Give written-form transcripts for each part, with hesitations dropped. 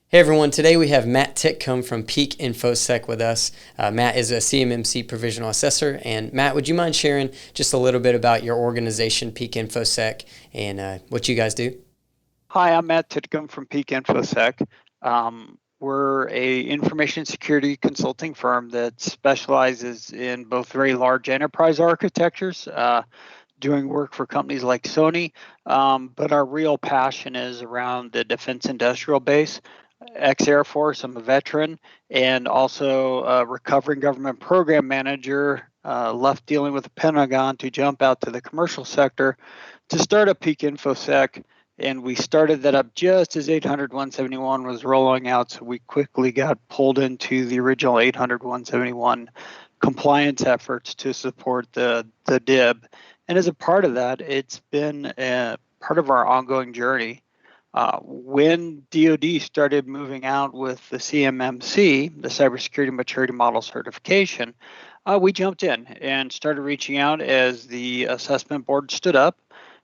Hey everyone, today we have Matt Titcombe from Peak InfoSec with us. Matt is a CMMC Provisional Assessor. And Matt, would you mind sharing just a little bit about your organization, Peak InfoSec, and what you guys do? Hi, I'm Matt Titcombe from Peak InfoSec. We're a information security consulting firm that specializes in both very large enterprise architectures, doing work for companies like Sony, but our real passion is around the defense industrial base. Ex-Air Force, I'm a veteran, and also a recovering government program manager, left dealing with the Pentagon to jump out to the commercial sector to start up Peak InfoSec. And we started that up just as 800.171 was rolling out, so we quickly got pulled into the original 800.171 compliance efforts to support the DIB. And as a part of that, it's been a part of our ongoing journey. When DoD started moving out with the CMMC, the Cybersecurity Maturity Model Certification, we jumped in and started reaching out as the assessment board stood up.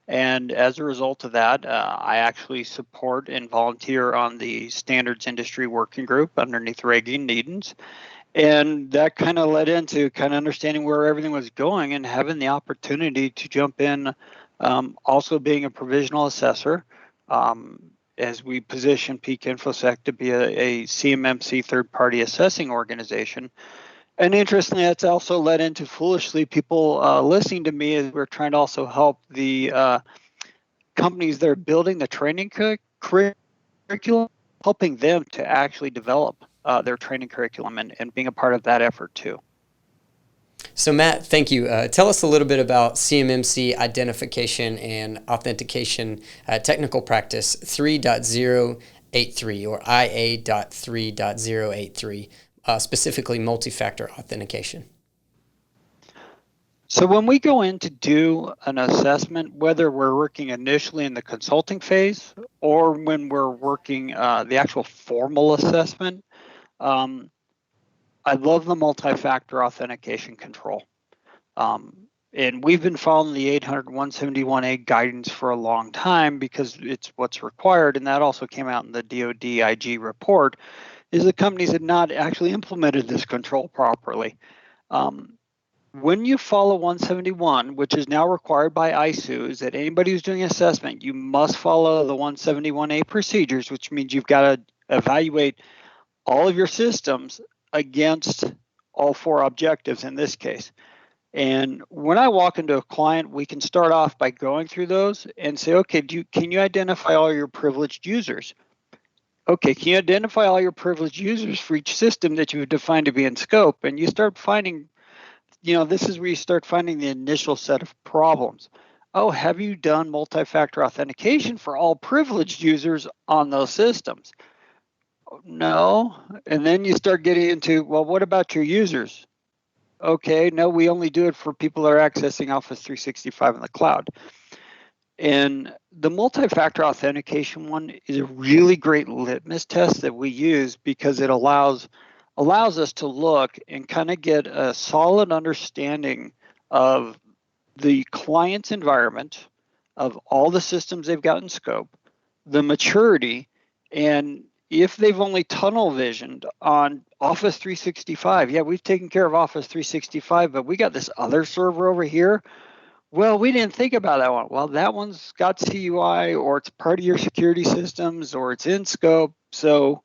And as a result of that, I actually support and volunteer on the Standards Industry Working Group underneath Reggie Needens. And that kind of led into kind of understanding where everything was going and having the opportunity to jump in, also being a provisional assessor, as we position Peak InfoSec to be a CMMC third-party assessing organization. And interestingly, that's also led into foolishly people listening to me as we're trying to also help the companies that are building the training curriculum, helping them to actually develop their training curriculum and being a part of that effort too. So Matt, thank you. Tell us a little bit about CMMC Identification and Authentication Technical Practice 3.083 or IA.3.083, specifically multi-factor authentication. So when we go in to do an assessment, whether we're working initially in the consulting phase or when we're working the actual formal assessment, I love the multi-factor authentication control. And we've been following the 800.171a guidance for a long time because it's what's required, and that also came out in the DoD IG report, is the companies had not actually implemented this control properly. When you follow 171, which is now required by ISO, is that anybody who's doing assessment, you must follow the 171A procedures, which means you've got to evaluate all of your systems against all four objectives in this case. And when I walk into a client, we can start off by going through those and say, okay, can you identify all your privileged users? Okay, can you identify all your privileged users for each system that you've defined to be in scope? And you start finding, this is where you start finding the initial set of problems. Oh, have you done multi-factor authentication for all privileged users on those systems? No. And then you start getting into, well, what about your users? Okay, no, we only do it for people that are accessing Office 365 in the cloud. And the multi-factor authentication one is a really great litmus test that we use because it allows us to look and kind of get a solid understanding of the client's environment, of all the systems they've got in scope, the maturity, and if they've only tunnel visioned on Office 365, yeah, we've taken care of Office 365, but we got this other server over here. Well, we didn't think about that one. Well, that one's got CUI, or it's part of your security systems, or it's in scope. So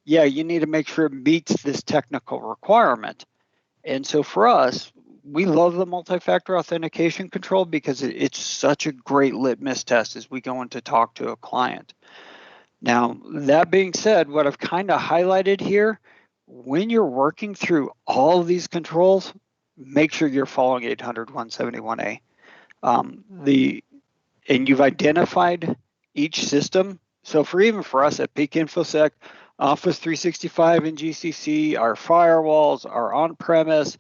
yeah, you need to make sure it meets this technical requirement. And so for us, we love the multi-factor authentication control because it's such a great litmus test as we go in to talk to a client. Now, that being said, what I've kind of highlighted here, when you're working through all of these controls, make sure you're following 800.171a. And you've identified each system. So even for us at Peak InfoSec, Office 365 and GCC, our firewalls, our on-premise,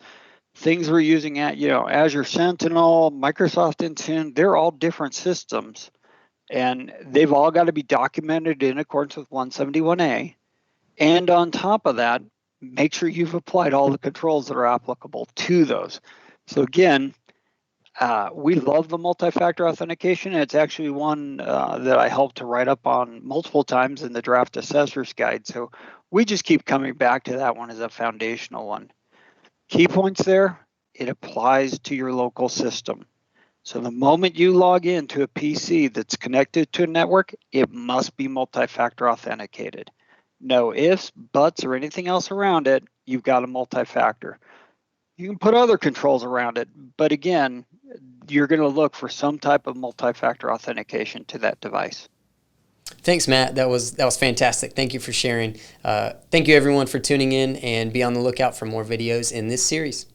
things we're using at, Azure Sentinel, Microsoft Intune, they're all different systems. And they've all got to be documented in accordance with 171A. And on top of that, make sure you've applied all the controls that are applicable to those. So again, We love the multi-factor authentication. It's actually one that I helped to write up on multiple times in the draft assessor's guide. So we just keep coming back to that one as a foundational one. Key points there, it applies to your local system. So the moment you log into a PC that's connected to a network, it must be multi-factor authenticated. No ifs, buts, or anything else around it, you've got a multi-factor. You can put other controls around it, but again, you're going to look for some type of multi-factor authentication to that device. Thanks, Matt. That was fantastic. Thank you for sharing. Thank you, everyone, for tuning in, and be on the lookout for more videos in this series.